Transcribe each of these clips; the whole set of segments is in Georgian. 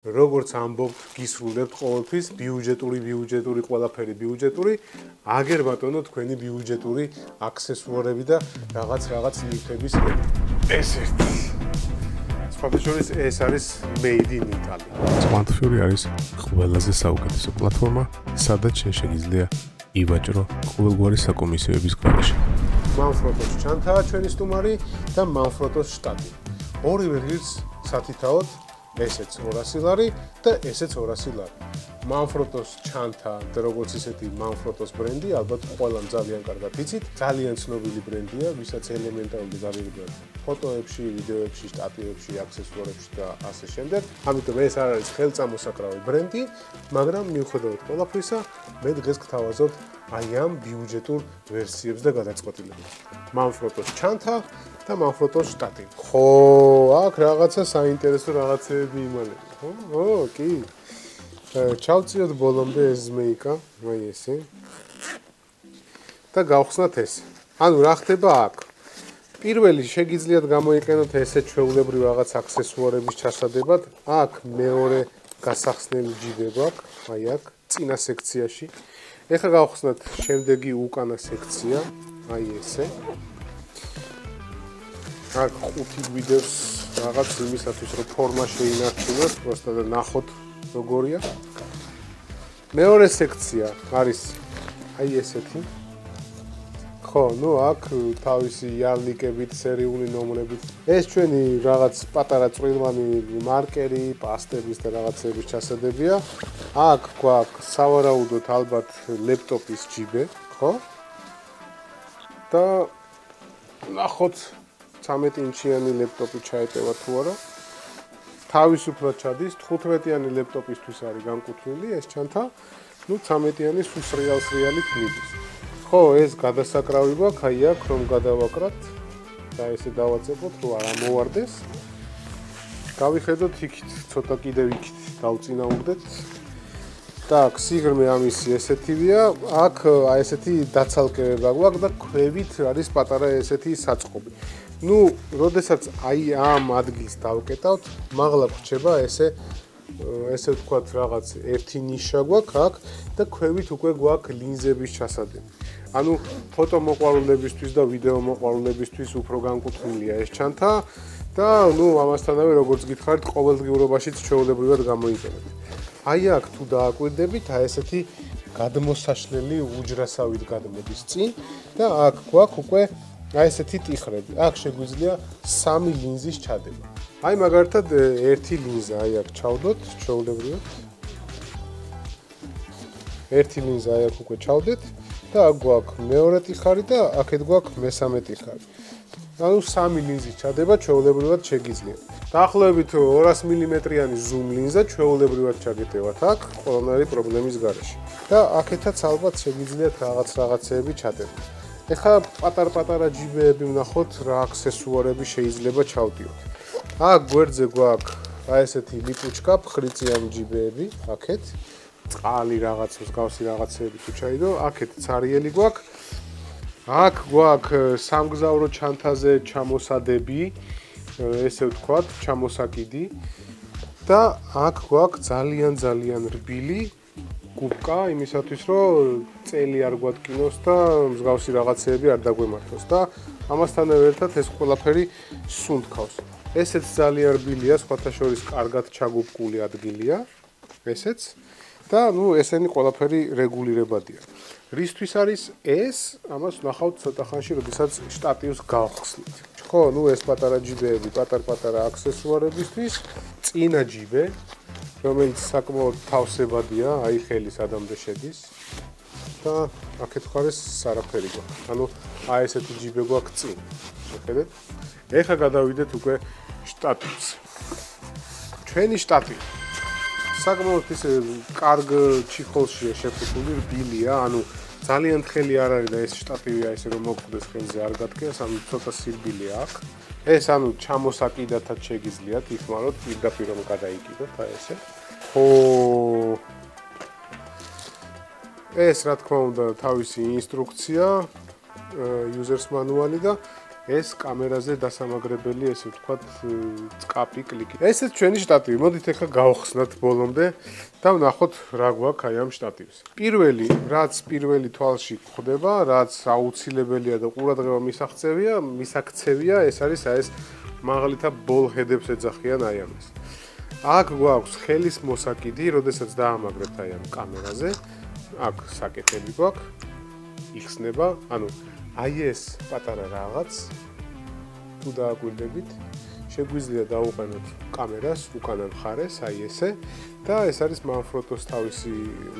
როგორც ამბობთ, გისრულებთ ყოველთვის ბიუჯეტური ყველაფერი ბიუჯეტური, აგერ ბატონო თქვენი ბიუჯეტური აქსესუარები და რაღაც ნივთების ეს ერთი. სხვადასხვა ეს არის made in Italy. Manfrotto არის ყველაზე საუკეთესო პლატფორმა, სადაც შეგიძლია ივაჭრო ყოველგვარი საკომისიოების გარეშე. Manfrotto-ს ჩანთა ჩვენი სტუმარი და Manfrotto-ს შტატივი. ორივე ღირს სათითაოდ ესეც 200 ლარი და ესეც 200 ლარი. Manfrotto-ს ჩანთა და როგორც ისეთი Manfrotto-ს ბრენდი, ალბათ ყველამ ძალიან კარგად იცით, ძალიან ცნობილი ბრენდია, ვისაც ელემენტარული გავიგებთ ფოტოებში, ვიდეოებში, შტატივებში, აქსესუარებში და ასე შემდეგ. ამიტომ ეს არ არის ხელწამოსაკრავი ბრენდი, მაგრამ მიუხედავად ყველაფრისა, მე დღეს გთავაზობ აი ამ ბიუჯეტურ ვერსიებს და გადაწყვეტილებას. Manfrotto-ს ჩანთა და Manfrotto-ს შტატივი. ხო, აქ რაღაცა საინტერესო რაღაცები იმალება, ხო? ო, კი. ჩავწიოთ ბოლომდე ეს ზმეიკა, აი ესე. და გავხსნათ ეს. ანუ რა ხდება აქ? პირველი შეგიძლიათ გამოიყენოთ ესეთ ჩვეულებრივ რაღაც აქსესუარების ჩასადებად. აქ მეორე გასახსნელი ჯიბე გვაქვს, აი აქ წინა სექციაში. ეხლა გავხსნათ შემდეგი უკანა სექცია, აი ესე. აქ ხუთი გვიდევს რაღაც იმისათვის, რომ ფორმა შეინარჩუნოს, პროსტა და ნახოთ როგორია. მეორე სექცია არის აი ესეთი. ხო, ნუ აქ თავისი იარლიკებით, სერიული ნომრებით. ეს ჩვენი რაღაც პატარა წვრილმანი მარკერი, პასტების და რაღაცების ჩასადებია. აქ გვაქვს სავარაუდოდ ალბათ ლეპტოპის ჯიბე, ხო? და ნახოთ 13 ინჩიანი ლეპტოპი ჩაეტევა თუ არა. თავისუფლად ჩადის, 15-იანი ლეპტოპისთვის არის განკუთვნილი ეს ჩანთა. ნუ 13-იანი სრიალით მიდის. ხო, ეს გადასაკრავი გვაქვს, აი აქ რომ გადავაკრათ და ესე დავაწებოთ, რომ არ ამოვარდეს. გავიხედოთ იქით, ცოტა კიდევ იქით დავწინაურდეთ. так, სიღრმე ამისი ესეთივია. აქ აი ესეთი დაცალკევება გვაქვს და ქვევით არის პატარა ესეთი საწყობი. ნუ, როდესაც აი ამ ადგილს დავკეტავთ, მაღლა გვრჩება ესე ვთქვათ რაღაც ერთი ნიშა გვაქვს აქ და ქვევით უკვე გვაქვს ლინზების ჩასადები. ანუ ფოტო მოყვარულებისთვის და ვიდეო მოყვარულებისთვის უფრო განკუთვნილია ეს ჩანთა და ნუ ამასთანავე როგორც გითხარით, ყოველდღიურობაშიც ჩვეულებრივად გამოიყენებთ. აი აქ თუ დააკვირდებით, აი ესეთი გადმოსაშლელი უჯრასავით გადმოდის წინ და აქ გვაქვს უკვე აი ესეთი ტიხრები. აქ შეგვიძლია 3 ლინზის ჩადება. აი მაგალითად ერთი ლინზა აი აქ ჩავდოთ, ჩვეულებრივად. ერთი ლინზა აი აქ უკვე ჩავდეთ და აქ გვაქვს მეორე ტიხარი და აქეთ გვაქვს მესამე ტიხარი. ანუ 3 ლინზის ჩადება ჩვეულებრივად შეგიძლია. დაახლოებით 200 მმ-იანი ზუმ ლინზა ჩვეულებრივად ჩაგეტევათ აქ ყველანაირი პრობლემის გარეშე. და აქეთაც ალბათ შეგიძლიათ რაღაცეები ჩადეთ. ეხლა პატარ-პატარა ჯიბეები ვნახოთ, რა აქსესუარები შეიძლება ჩავდიოთ. აქ გვერდზე გვაქვს აი ესეთი ლიპუჩკა, ხრიწიანი ჯიბეები, აქეთ. წყალი რაღაც მსგავსი რაღაცეები თუ ჩაიდო, აქეთ ცარიელი გვაქვს. აქ გვაქვს სამგზავრო ჩანთაზე ჩამოსადები, ესე ვთქვათ, ჩამოსაკიდი. და აქ გვაქვს ძალიან რბილი გუბკა იმისათვის, რომ წელი არ გვატკინოს და მსგავსი რაღაცეები არ დაგვემართოს და ამასთანავე ერთად ეს ყველაფერი სუნთქავს. ესეც ძალიან რბილია, სხვათა შორის კარგად ჩაგუბკული ადგილია, ესეც. და ნუ ესენი ყველაფერი რეგულირებადია. რისთვის არის ეს? ამას ვნახავთ ცოტა ხანში, როდესაც შტატივს გავხსნით. ხო, ნუ ეს პატარა ჯიბეები, პატარ-პატარა აქსესუარებისთვის, წინა ჯიბე, რომელიც საკმაოდ თავსებადია, აი ხელის ადამდე შედის. და აქეთ მხარეს არაფერი გვაქვს. ანუ აი ესეთი ჯიბე გვაქვს წინ. შეხედეთ? ეხლა გადავიდეთ უკვე შტატივს. ჩვენი შტატივი საკმაოდ ისე კარგ ჩიხოლშია შეფუთული, რბილია, ანუ ძალიან თხელი არ არის და ეს შტატივია ესე რომ მოგხვდეს ხელზე არ გადგეს, ანუ ცოტა სირბილია აქვს. ეს ანუ ჩამოსაკიდათაც შეგიძლიათ იხმაროთ, პირდაპირ რომ გადაიკიდოთ, აი ესე. ხო. ეს რა თქმა უნდა თავისი ინსტრუქცია, user's manual და ეს კამერაზე დასამაგრებელი, ესე ვთქვათ, წკაპი კლიკი. ესეც ჩვენი შტატივი. მოდით ახლა გავხსნათ ბოლომდე და ვნახოთ რა გვაქვს აი ამ შტატივს. რაც პირველი თვალში გვხვდება, რაც აუცილებელია და ყურადღება მისაქცევია, ეს არის ეს მაღლითა ბოლჰედებს ეძახიან აი ამას. აქ გვაქვს ხელის მოსაკიდი, როდესაც დაამაგრებთ აი ამ კამერაზე. აქ საკეთები გვაქვს. იხსნება, ანუ აი ეს პატარა რაღაც თუ დააკვირდებით, შეგვიძლია დავუყენოთ კამერას უკანა მხარეს, აი ესე და ეს არის Manfrotto-ს თავისი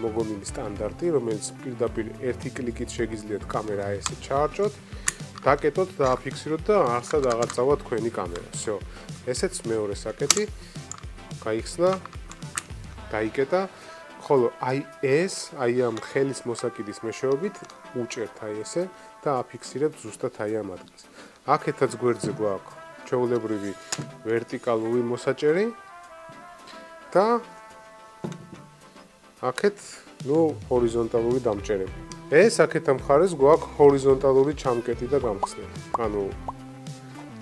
მოგონილი სტანდარტი, რომელიც პირდაპირ ერთი კლიკით შეგიძლიათ კამერა აი ესე ჩაარჭოთ, დაკეტოთ, დააფიქსიროთ და ახსად აღარ წავა თქვენი კამერა. всё. ესეც მეორე საკეთი. გაიხსნა, დაიკეტა. ხოლო აი ეს, აი ამ ხელის მოსაკიდის მეშვეობით უჭერთ აი ესე და აფიქსირებთ ზუსტად აი ამ ადგილს. აქეთაც გვერდზე გვაქვს ჩვეულებრივი ვერტიკალური მოსაჭერი და აქეთ, ჰორიზონტალური დამჭერები. ეს აქეთ ამ მხარეს გვაქვს ჰორიზონტალური ჩამკეტი და გამხსნა. ანუ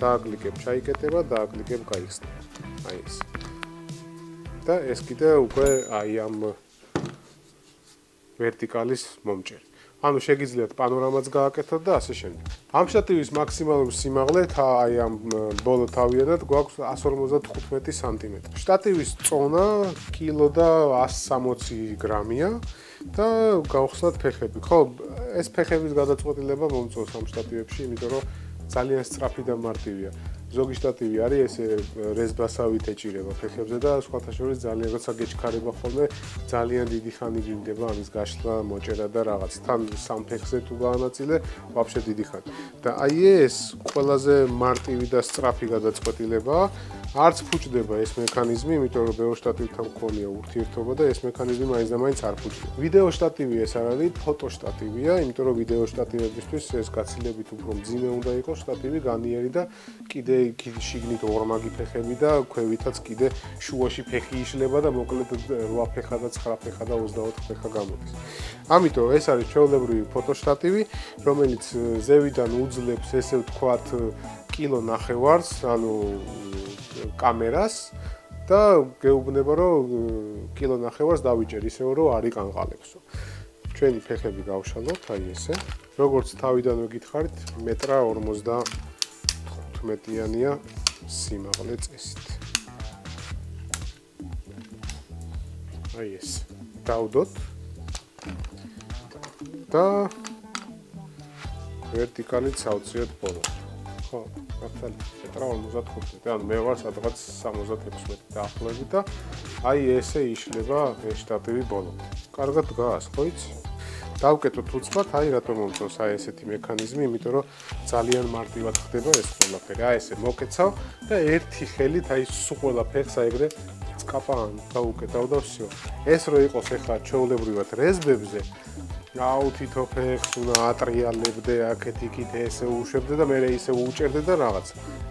დააკლიკებ ჩაიკეტება, დააკლიკებ გაიხსნა. აი ეს. და ეს კიდე უკვე აი ამ ვერტიკალის მომჭერი. ანუ შეგიძლიათ პანორამაც გააკეთოთ და ასე შემდეგ. ამ შტატივის მაქსიმალური სიმაღლე აი ამ ბოლო თავიანად გვაქვს 155 სანტიმეტრი. შტატივის წონა კილო და 160 გრამია და გავხსნათ ფეხები. ხო, ეს ფეხების გადაწყვეტილება მომწონს ამ შტატივებში, იმიტომ რომ ძალიან სწრაფი და მარტივია. ზოგი შტატივი არის ესე რეზბასავით ეჭირება ფეხებზე და სხვათა შორის ძალიან როცა გეჩქარება ხოლმე ძალიან დიდი ხანი გინდება ამის გაშლა, მოჭერა და რაღაც. თან სამ ფეხზე თუ გაანაწილე, ვაფშე დიდი ხანი. და აი ეს ყველაზე მარტივი და სწრაფი გადაწყვეტილებაა. არც ფუჭდება ეს მექანიზმი, იმიტომ რომ ბევრ შტატივთან მქონია ურთიერთობა და ეს მექანიზმი მაინც და მაინც არ ფუჭდება. ვიდეო შტატივი ეს არ არის, ფოტო შტატივია, იმიტომ რომ ვიდეო შტატივებისთვის ეს გაცილებით უფრო მძიმე უნდა იყოს შტატივი, განიერი და კიდე შიგნით ორმაგი ფეხები და ქვევითაც კიდე შუაში ფეხი იშლება და მოკლედ 8 ფეხა და 9 ფეხა და 24 ფეხა გამოდის. ამიტომ ეს არის ჩვეულებრივი ფოტო შტატივი, რომელიც ზევიდან უძლებს ესე ვთქვათ კილო ნახევარს, ანუ კამერას და გეუბნება რომ კილო ნახევარს დავიჭერ ისევ რომ არ იყანყალებსო. ჩვენი ფეხები გავშალოთ აი ესე. როგორც თავიდანვე გითხარით, 1.55-იანია სიმაღლე წესით. აი ეს. დავდოთ და ვერტიკალით ავწიოთ ბოლოს. ხო, მართალი 1.55, ანუ მე ვარ სადღაც 76 დაახლოებით და აი ესე იშლება ეს შტატივი ბოლომდე. კარგად დგას, ხო იცი? დავკეტოთ უცბად, აი რატომ მომწონს აი ესეთი მექანიზმი, იმიტომ რომ ძალიან მარტივად ხდება ეს ყველაფერი. აი ესე მოკეცავ და ერთი ხელით აი სულ ყველა ფეხს აიგრე წკაპან დაუკეტავ და всё. ეს რო იყოს ახლა ჩვეულებრივად რეზბებზე, აუ თითო ფეხს უნდა ატრიალებდე, აქეთ იქით ესე უშვებდე და მე ისე უჭერდე და რაღაც.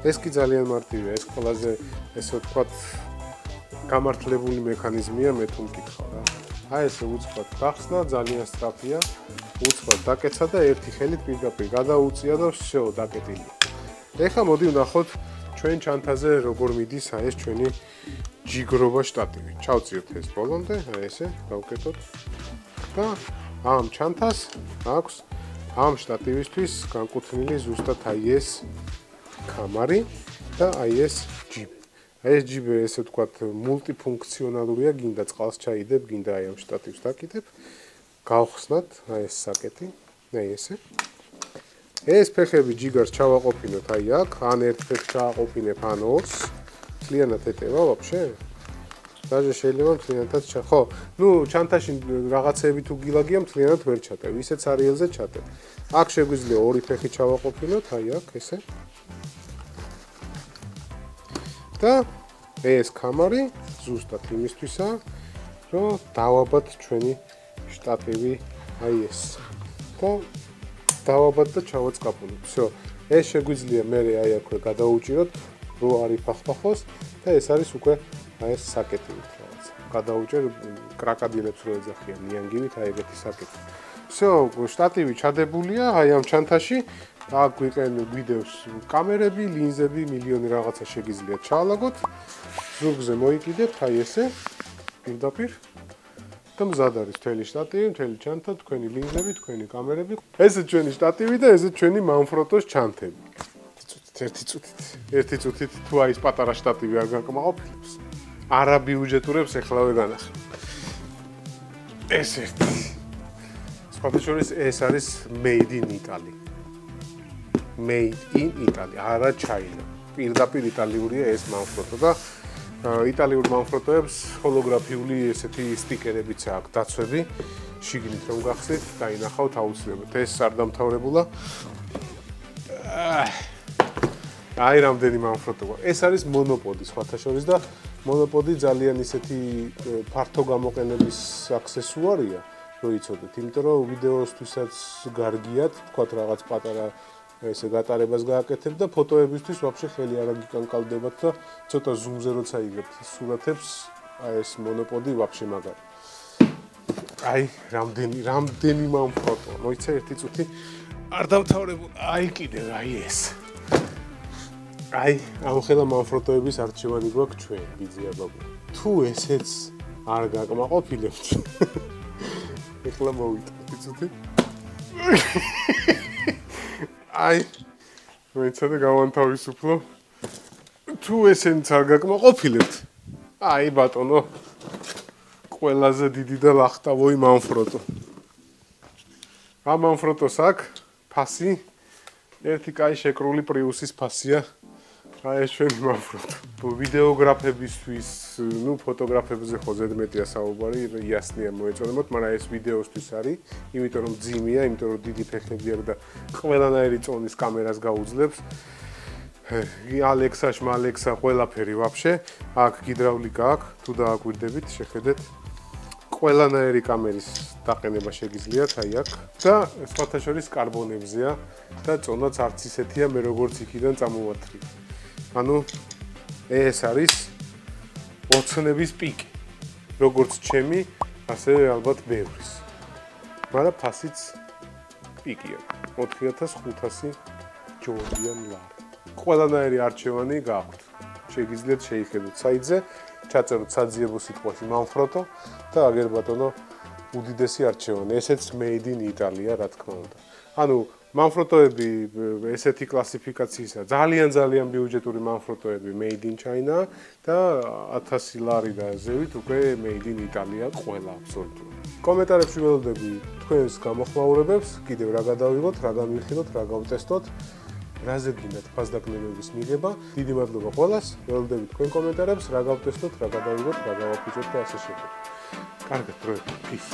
ეს კი ძალიან მარტივია, ეს ყველაზე ესე ვთქვათ გამართლებული მექანიზმია, მე თუ მკითხავ რა. აი ესე უცბად გახსნა, ძალიან სწრაფია. უცბად დაკეცა და ერთი ხელით პირდაპირ გადაუწია და всё, დაკეტილია. ეხლა მოდი ვნახოთ ჩვენ ჩანთაზე როგორ მიდის აი ეს ჩვენი ჯიგრობა შტატივი. ჩავწიოთ ეს ბოლომდე, აი ესე დავკეტოთ. და ამ ჩანთას აქვს ამ შტატივისთვის განკუთვნილი ზუსტად აი ეს კამარი და აი ეს ჯიბი. ეს ჯიბი ესე ვთქვათ მულტიფუნქციონალურია, გინდა წყალს ჩაიდებ, გინდა აი ამ შტატივს დაკიდებ. გავხსნათ აი ეს საკეთი, აი ესე. ეს ფეხები ჯიგარს ჩავაყოფინოთ აი აქ, ან ერთ ფეხს ჩააყოფინებ, ან ორს. მთლიანად ეტევა ვაფშე? დაჟე შეიძლება მთლიანადაც ხო, ჩანთაში რაღაცები თუ გილაგია მთლიანად ვერ ჩატევ, ისეც არიელზე ჩატევ. აქ შეგვიძლია ორი ფეხი ჩავაყოფინოთ, აი აქ ესე. და ეს კამარი ზუსტად იმისთვისაა, რომ დავაბად ჩვენი შტატივი აი ეს. და დავაბად და ჩავაწყაპულოთ. всё. ეს შეგვიძლია მე აი აქვე გადაუჭიროთ, რო არ იფახფახოს და ეს არის უკვე აი ეს საკეთი რაღაც. გადაუჭერ კრაკადილებს რო ეძახიან ნიანგივით აი ეგეთი საკეთი. всё, შტატივი ჩადებულია აი ამ ჩანთაში აქ გვიდევს კამერები, ლინზები, მილიონი რაღაცა შეგიძლია ჩაალაგოთ. ზურგზე მოიკიდეთ, აი ესე, პირდაპირ. და მზად არის მთელი შტატივი, მთელი ჩანთა, თქვენი ლინზები, თქვენი კამერები. ესე ჩვენი შტატივი და ესე ჩვენი Manfrotto-ს ჩანთები. ერთი წუთით თუ აი ეს პატარა შტატივი არ გაკმაყოფილებს. არა ბიუჯეტურებს ეხლავე განახილ. ეს ერთი. სხვადასხვა ეს არის made in Italy. Made in Italy, არა China. პირდაპირ იტალიურია ეს Manfrotto და იტალიური Manfrotto-ებს ჰოლოგრაფიული ესეთი სტიკერებიც აქვს დაცვები. შიგნით რომ გახსნით, დაინახავთ აუცილებლად. ეს არ დამთავრებულა. აი რამდენი Manfrotto. ეს არის მონოპოდი სხვათა შორის და მონოპოდი ძალიან ისეთი ფართო გამოყენების აქსესუარია, რო იცოდეთ, იმიტომ რომ ვიდეოსთვისაც გარგიათ, თქვათ რაღაც პატარა ესე გატარებას გააკეთებ და ფოტოებისთვის ვაფშე ხელი არ აგიკანკალდებათ და ცოტა ზუმზე როცა იღებთ სურათებს, აი ეს მონოპოდი ვაფშე მაგარი. აი რამდენი Manfrotto. მოიცა ერთი წუთი არ დამთავრებულა. აი კიდევ აი ეს. აი ამ ხელა Manfrotto-ების არჩევანი გვაქვს ჩვენ, ბიძია ბაბა. თუ ესეც არ გაკმაყოფილებთ. ეხლა მოვიტყვი წუთი. აი მეცადე გავანთავისუფლო. თუ ესენც არ გაკმაყოფილებთ. აი ბატონო. ყველაზე დიდი და ლახტავოი Manfrotto. ამ Manfrotto-ს აქვს ფასი ერთი კაი შეკრული პრიუსის ფასია. აი ეს ჩვენი Manfrotto. ვიდეოგრაფებისთვის, ნუ ფოტოგრაფებზე ხო ზედმეტია საუბარი, იასნია მოეწონებათ, მაგრამ ეს ვიდეოსთვის არის, იმიტომ რომ ძიმია, იმიტომ რომ დიდი ფეხები აქვს და ყველანაირი წონის კამერას გაუძლებს. ალექსაშ, მალექსა, ყველაფერი ვაფშე. აქ გიდრავლიკა აქვს, თუ დააკვირდებით, შეხედეთ. ყველანაირი კამერის დაყენება შეგიძლიათ, აი აქ. და სხვათა შორის კარბონებზეა და წონაც არც ისეთია, მე როგორც იქიდან წამოვათრი. ანუ ეს არის ოცნების პიკი. როგორც ჩემი, ასევე ალბათ ბევრის. მაგრამ ფასიც პიკია. 4500 ჯორდიან ლარი. ყველანაირი არჩევანი გაქვთ. შეგიძლიათ შეიხედოთ საიტზე, ჩაწეროთ საძიებო სიტყვაში Manfrotto და აგერ ბატონო უდიდესი არჩევანი. ესეც made in Italy-ა, რა თქმა უნდა. ანუ Manfrotto-ები ესეთი კლასიფიკაციისა, ძალიან ბიუჯეტური Manfrotto-ები made in China და 1000 ლარი და ზევით უკვე made in Italy-ა ყველა აბსოლუტურად. კომენტარებში ველოდები თქვენს გამოხმაურებებს, კიდევ რა გადავიღოთ, რა გამიხილოთ, რა გავტესტოთ, რაზე გინდათ ფასდაგნებების მიღება. დიდი მადლობა ყველას. ველოდები თქვენ კომენტარებს, რა გავტესტოთ, რა გადავიღოთ, რა გავაფუჭოთ და ასე შემდეგ. კარგად, დროებით. Peace.